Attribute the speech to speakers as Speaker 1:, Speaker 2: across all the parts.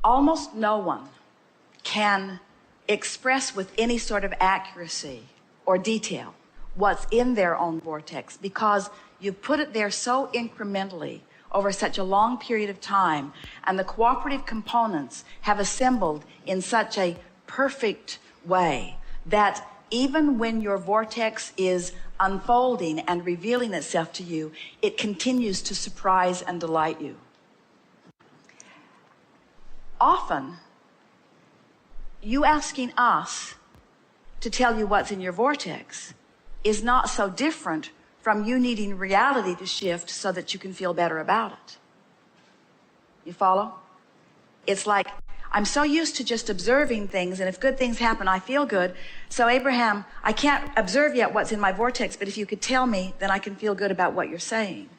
Speaker 1: Almost no one can express with any sort of accuracy or detail what's in their own vortex, because you put it there so incrementally over such a long period of time, and the cooperative components have assembled in such a perfect way that even when your vortex is unfolding and revealing itself to you, it continues to surprise and delight you. Often, you asking us to tell you what's in your vortex is not so different from you needing reality to shift so that you can feel better about it. You follow? It's like, I'm so used to just observing things, and if good things happen, I feel good. So Abraham, I can't observe yet what's in my vortex, but if you could tell me, then I can feel good about what you're saying.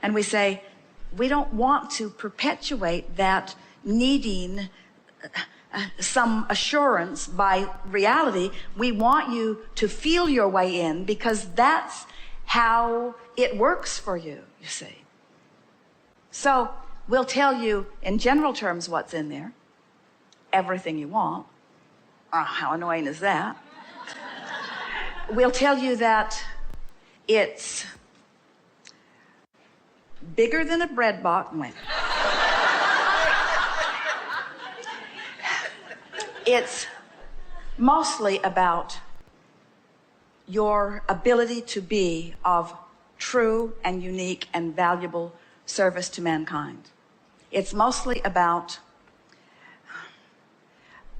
Speaker 1: And we say, we don't want to perpetuate that needing some assurance by reality. We want you to feel your way in, because that's how it works for you, you see. So we'll tell you in general terms what's in there, everything you want. How annoying is that? We'll tell you that it's bigger than a bread box. It's mostly about your ability to be of true and unique and valuable service to mankind. It's mostly about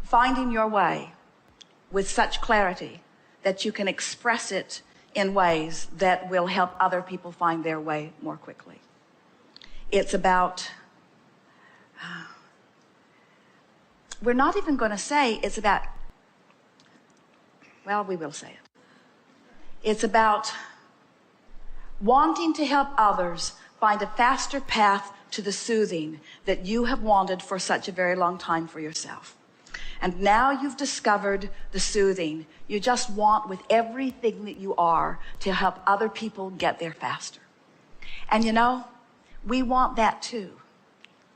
Speaker 1: finding your way with such clarity that you can express it in ways that will help other people find their way more quickly. It's about, we're not even going to say it's about, well, we will say it. It's about wanting to help others find a faster path to the soothing that you have wanted for such a very long time for yourself. And now you've discovered the soothing you just want with everything that you are to help other people get there faster. And you know, we want that too.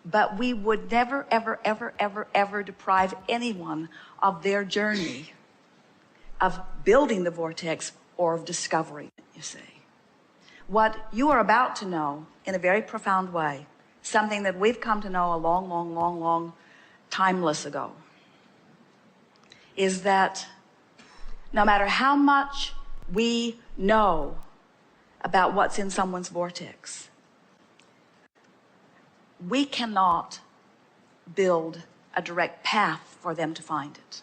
Speaker 1: But we would never, ever, ever, ever, ever deprive anyone of their journey of building the vortex or of discovering it, you see. What you are about to know in a very profound way, something that we've come to know a long, long, long, long timeless ago, is that no matter how much we know about what's in someone's vortex, we cannot build a direct path for them to find it.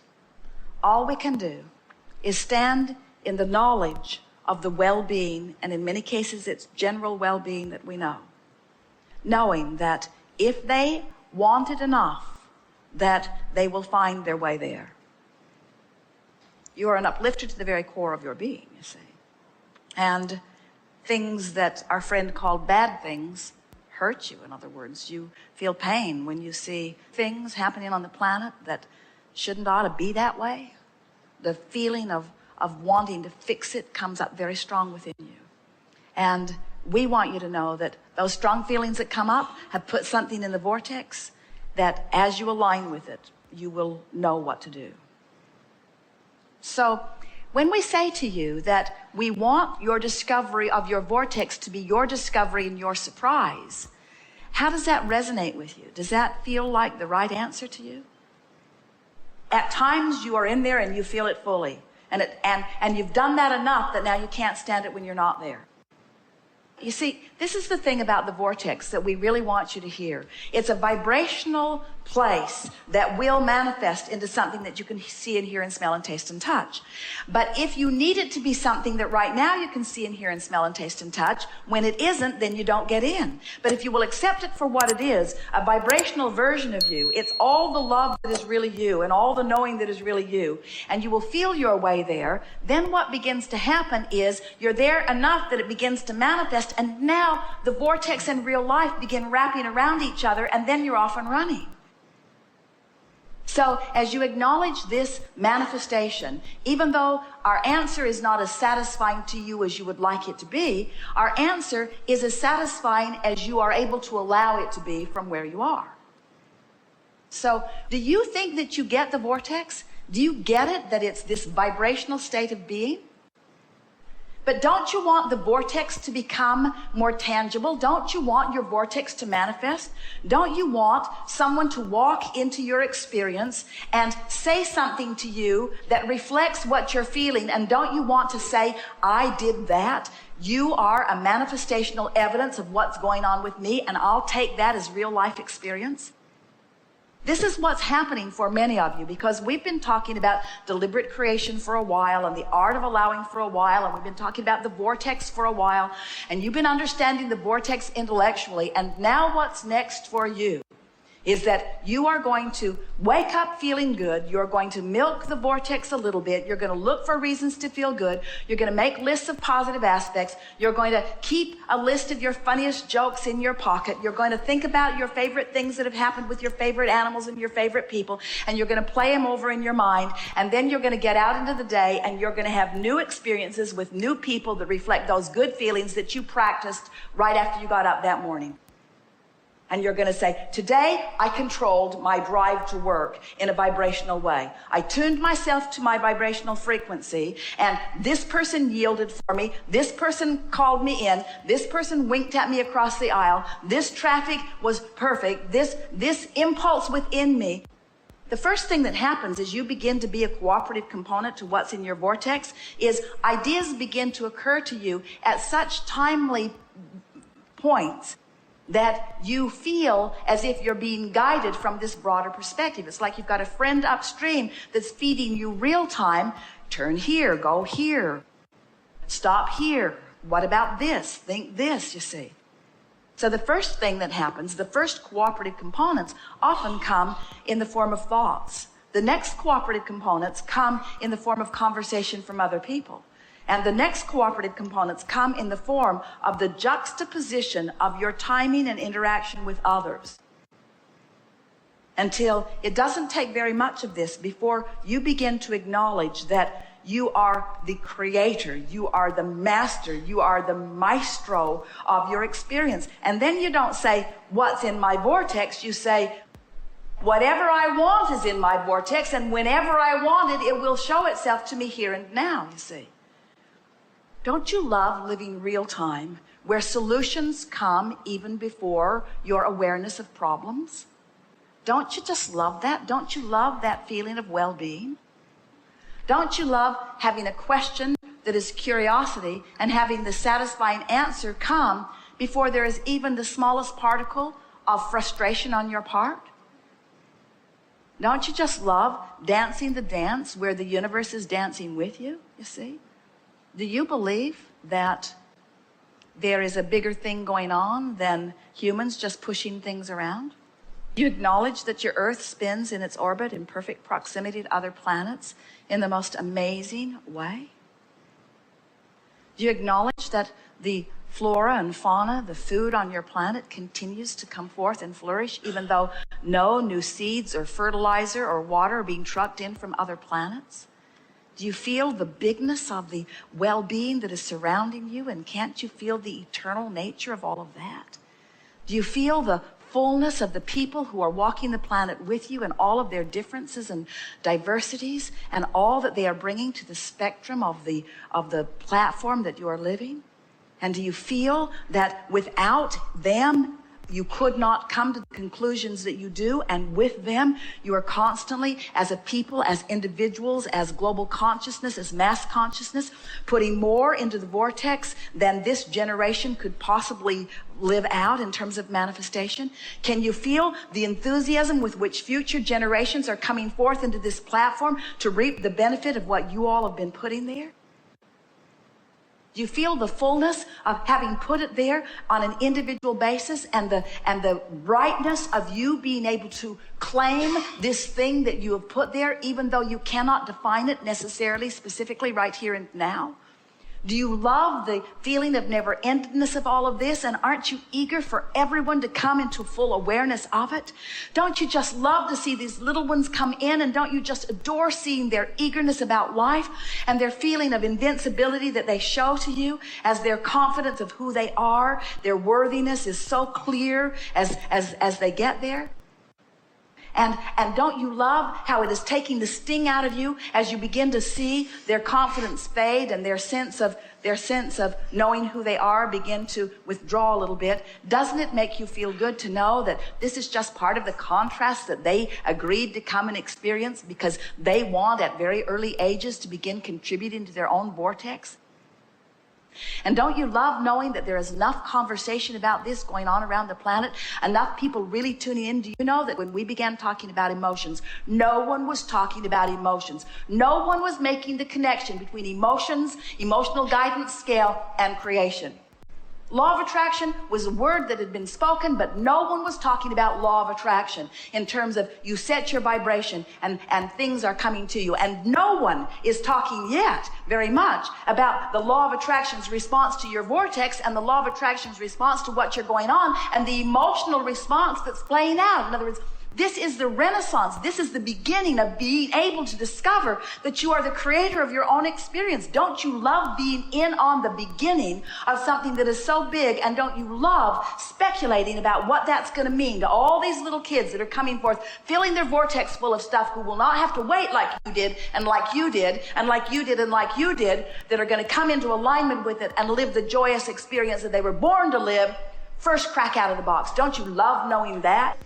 Speaker 1: All we can do is stand in the knowledge of the well-being, and in many cases it's general well-being that we know, knowing that if they want it enough, that they will find their way there. You are an uplifter to the very core of your being, you see. And things that our friend called bad things hurt you. In other words, you feel pain when you see things happening on the planet that shouldn't ought to be that way. The feeling of wanting to fix it comes up very strong within you. And we want you to know that those strong feelings that come up have put something in the vortex that as you align with it, you will know what to do. So when we say to you that we want your discovery of your vortex to be your discovery and your surprise, how does that resonate with you? Does that feel like the right answer to you? At times you are in there and you feel it fully. And you've done that enough that now you can't stand it when you're not there. You see, this is the thing about the vortex that we really want you to hear. It's a vibrational place that will manifest into something that you can see and hear and smell and taste and touch. But if you need it to be something that right now you can see and hear and smell and taste and touch, when it isn't, then you don't get in. But if you will accept it for what it is, a vibrational version of you, it's all the love that is really you and all the knowing that is really you, and you will feel your way there, then what begins to happen is you're there enough that it begins to manifest, and now the vortex and real life begin wrapping around each other, and then you're off and running. So as you acknowledge this manifestation, even though our answer is not as satisfying to you as you would like it to be, our answer is as satisfying as you are able to allow it to be from where you are. So do you think that you get the vortex? Do you get it, that it's this vibrational state of being? But don't you want the vortex to become more tangible? Don't you want your vortex to manifest? Don't you want someone to walk into your experience and say something to you that reflects what you're feeling? And don't you want to say, I did that? You are a manifestational evidence of what's going on with me, and I'll take that as real life experience. This is what's happening for many of you, because we've been talking about deliberate creation for a while and the art of allowing for a while, and we've been talking about the vortex for a while, and you've been understanding the vortex intellectually. And now what's next for you is that you are going to wake up feeling good. You're going to milk the vortex a little bit. You're going to look for reasons to feel good. You're going to make lists of positive aspects. You're going to keep a list of your funniest jokes in your pocket. You're going to think about your favorite things that have happened with your favorite animals and your favorite people, and you're going to play them over in your mind. And then you're going to get out into the day, and you're going to have new experiences with new people that reflect those good feelings that you practiced right after you got up that morning. And you're going to say, today I controlled my drive to work in a vibrational way. I tuned myself to my vibrational frequency, and this person yielded for me. This person called me in. This person winked at me across the aisle. This traffic was perfect. This impulse within me. The first thing that happens as you begin to be a cooperative component to what's in your vortex is ideas begin to occur to you at such timely points that you feel as if you're being guided from this broader perspective. It's like you've got a friend upstream that's feeding you real time. Turn here, go here, stop here. What about this? Think this, you see. So the first thing that happens, the first cooperative components often come in the form of thoughts. The next cooperative components come in the form of conversation from other people. And the next cooperative components come in the form of the juxtaposition of your timing and interaction with others. Until it doesn't take very much of this before you begin to acknowledge that you are the creator, you are the master, you are the maestro of your experience. And then you don't say, what's in my vortex? You say, whatever I want is in my vortex, and whenever I want it, it will show itself to me here and now, you see. Don't you love living real time, where solutions come even before your awareness of problems? Don't you just love that? Don't you love that feeling of well-being? Don't you love having a question that is curiosity and having the satisfying answer come before there is even the smallest particle of frustration on your part? Don't you just love dancing the dance where the universe is dancing with you, you see? Do you believe that there is a bigger thing going on than humans just pushing things around? Do you acknowledge that your Earth spins in its orbit in perfect proximity to other planets in the most amazing way? Do you acknowledge that the flora and fauna, the food on your planet, continues to come forth and flourish, even though no new seeds or fertilizer or water are being trucked in from other planets? Do you feel the bigness of the well-being that is surrounding you? And can't you feel the eternal nature of all of that? Do you feel the fullness of the people who are walking the planet with you and all of their differences and diversities and all that they are bringing to the spectrum of the platform that you are living? And do you feel that without them, you could not come to the conclusions that you do, and with them, you are constantly, as a people, as individuals, as global consciousness, as mass consciousness, putting more into the vortex than this generation could possibly live out in terms of manifestation? Can you feel the enthusiasm with which future generations are coming forth into this platform to reap the benefit of what you all have been putting there? Do you feel the fullness of having put it there on an individual basis, and the brightness of you being able to claim this thing that you have put there, even though you cannot define it necessarily specifically right here and now? Do you love the feeling of never-endedness of all of this? And aren't you eager for everyone to come into full awareness of it? Don't you just love to see these little ones come in? And don't you just adore seeing their eagerness about life and their feeling of invincibility that they show to you as their confidence of who they are? Their worthiness is so clear as they get there. And don't you love how it is taking the sting out of you as you begin to see their confidence fade and their sense of knowing who they are begin to withdraw a little bit? Doesn't it make you feel good to know that this is just part of the contrast that they agreed to come and experience because they want at very early ages to begin contributing to their own vortex? And don't you love knowing that there is enough conversation about this going on around the planet, enough people really tuning in? Do you know that when we began talking about emotions, no one was talking about emotions. No one was making the connection between emotions, emotional guidance scale, and creation. Law of attraction was a word that had been spoken, but no one was talking about law of attraction in terms of you set your vibration and things are coming to you. And no one is talking yet very much about the law of attraction's response to your vortex and the law of attraction's response to what you're going on and the emotional response that's playing out. In other words, this is the renaissance. This is the beginning of being able to discover that you are the creator of your own experience. Don't you love being in on the beginning of something that is so big? And don't you love speculating about what that's going to mean to all these little kids that are coming forth, filling their vortex full of stuff, who will not have to wait like you did and like you did and like you did and like you did, that are going to come into alignment with it and live the joyous experience that they were born to live, first crack out of the box. Don't you love knowing that?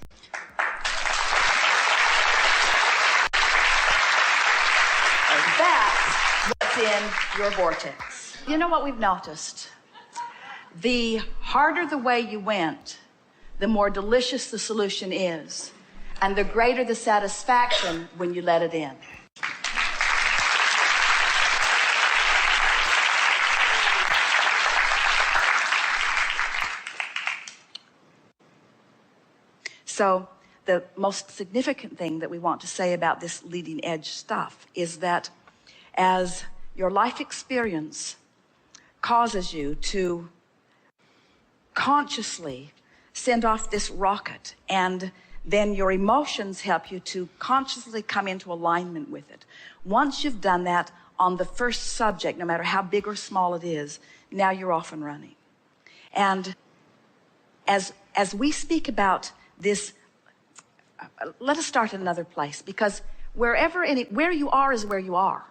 Speaker 1: That's what's in your vortex. You know what we've noticed? The harder the way you went, the more delicious the solution is, and the greater the satisfaction when you let it in. So the most significant thing that we want to say about this leading edge stuff is that as your life experience causes you to consciously send off this rocket, and then your emotions help you to consciously come into alignment with it. Once you've done that on the first subject, no matter how big or small it is, now you're off and running. And as we speak about this, let us start in another place, because where you are is where you are.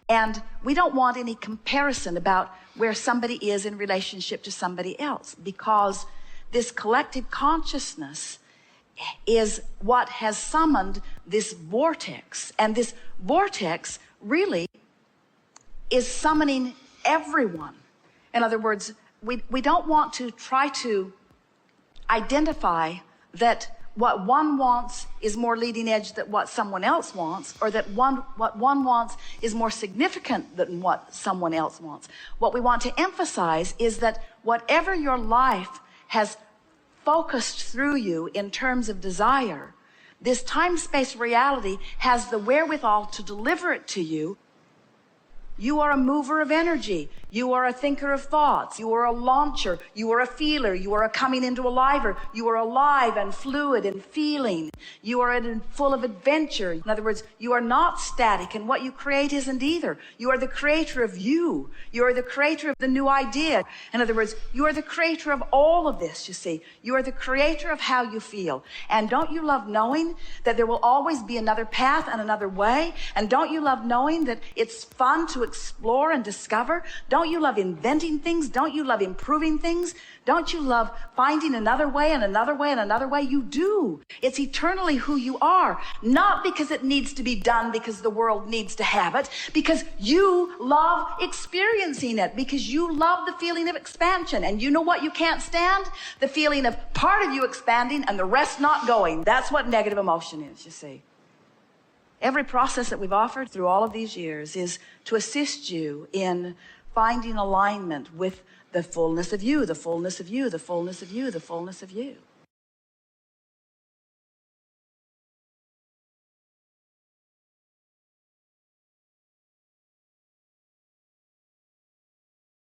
Speaker 1: And we don't want any comparison about where somebody is in relationship to somebody else, because this collective consciousness is what has summoned this vortex. And this vortex really is summoning everyone. In other words, we don't want to try to identify that what one wants is more leading edge than what someone else wants, or that what one wants is more significant than what someone else wants. What we want to emphasize is that whatever your life has focused through you in terms of desire, this time-space reality has the wherewithal to deliver it to you. You are a mover of energy. You are a thinker of thoughts. You are a launcher. You are a feeler. You are a coming into aliver. You are alive and fluid and feeling. You are full of adventure. In other words, you are not static, and what you create isn't either. You are the creator of you. You are the creator of the new idea. In other words, you are the creator of all of this, you see. You are the creator of how you feel. And don't you love knowing that there will always be another path and another way? And don't you love knowing that it's fun to explore and discover? Don't you love inventing things? Don't you love improving things? Don't you love finding another way and another way and another way? You do. It's eternally who you are, not because it needs to be done because the world needs to have it, because you love experiencing it, because you love the feeling of expansion. And you know what you can't stand? The feeling of part of you expanding and the rest not going. That's what negative emotion is, you see. Every process that we've offered through all of these years is to assist you in finding alignment with the fullness of you, the fullness of you, the fullness of you, the fullness of you.